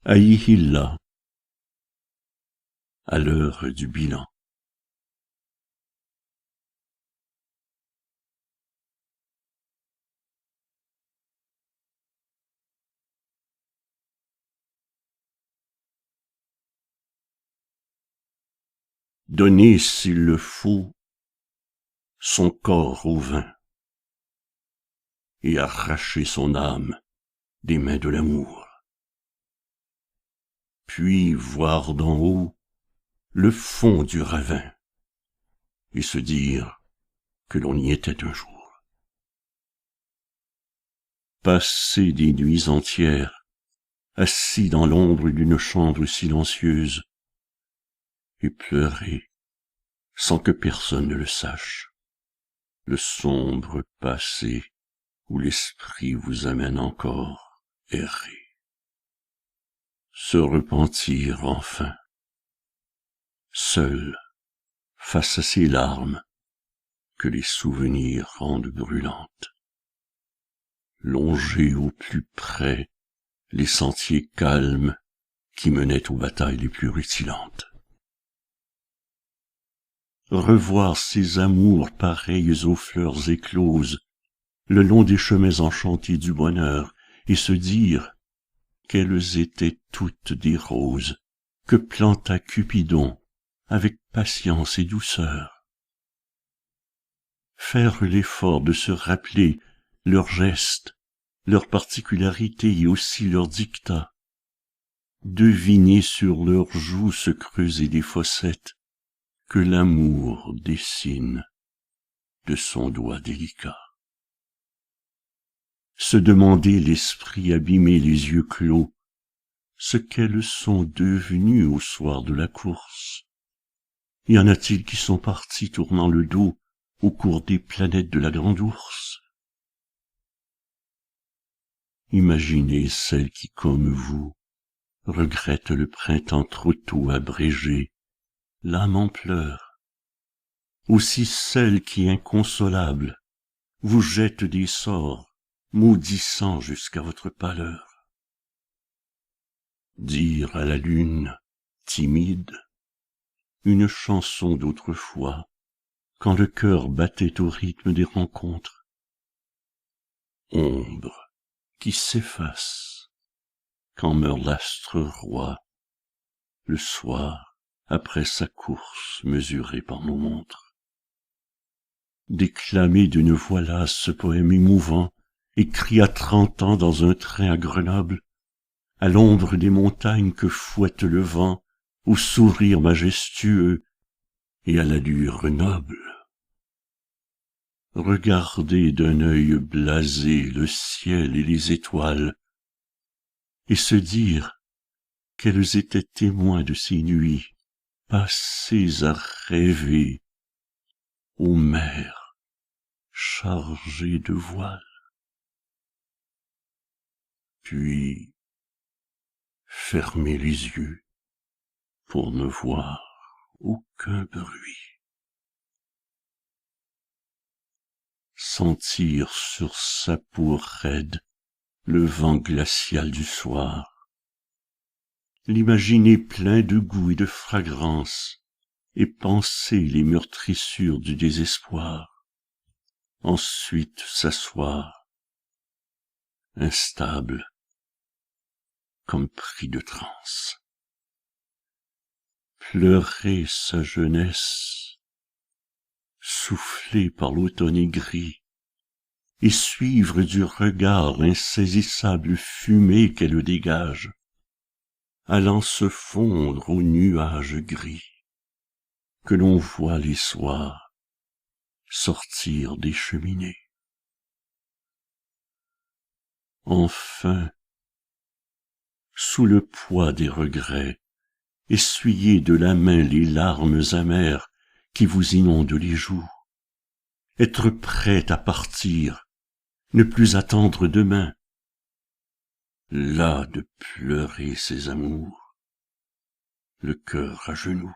Aïhilla, à l'heure du bilan. Donner, s'il le faut, son corps au vin et arracher son âme des mains de l'amour. Puis voir d'en haut le fond du ravin et se dire que l'on y était un jour. Passer des nuits entières assis dans l'ombre d'une chambre silencieuse et pleurer sans que personne ne le sache, le sombre passé où l'esprit vous amène encore errer. Se repentir enfin, seul face à ces larmes que les souvenirs rendent brûlantes. Longer au plus près les sentiers calmes qui menaient aux batailles les plus rutilantes. Revoir ces amours pareils aux fleurs écloses le long des chemins enchantés du bonheur et se dire qu'elles étaient toutes des roses que planta Cupidon avec patience et douceur. Faire l'effort de se rappeler leurs gestes, leurs particularités et aussi leurs dictats. Deviner sur leurs joues se creuser des fossettes que l'amour dessine de son doigt délicat. Se demander l'esprit abîmé, les yeux clos, ce qu'elles sont devenues au soir de la course. Y en a-t-il qui sont partis tournant le dos au cours des planètes de la grande ours? Imaginez celles qui, comme vous, regrettent le printemps trop tôt abrégé, l'âme en pleurs. Aussi celles qui, inconsolables, vous jettent des sorts, maudissant jusqu'à votre pâleur. Dire à la lune, timide, une chanson d'autrefois, quand le cœur battait au rythme des rencontres. Ombre qui s'efface, quand meurt l'astre roi, le soir, après sa course mesurée par nos montres. Déclamer d'une voix lasse ce poème émouvant, écrit à 30 ans dans un train à Grenoble, à l'ombre des montagnes que fouette le vent, au sourire majestueux et à l'allure noble. Regarder d'un œil blasé le ciel et les étoiles, et se dire qu'elles étaient témoins de ces nuits passées à rêver aux mers chargées de voiles. Puis fermer les yeux pour ne voir aucun bruit. Sentir sur sa peau raide le vent glacial du soir, l'imaginer plein de goût et de fragrance, et penser les meurtrissures du désespoir, ensuite s'asseoir, instable, comme pris de transe. Pleurer sa jeunesse, soufflée par l'automne aigri, et suivre du regard l'insaisissable fumée qu'elle dégage, allant se fondre aux nuages gris, que l'on voit les soirs sortir des cheminées. Enfin, sous le poids des regrets, essuyez de la main les larmes amères qui vous inondent les joues, être prêt à partir, ne plus attendre demain, las de pleurer ses amours, le cœur à genoux.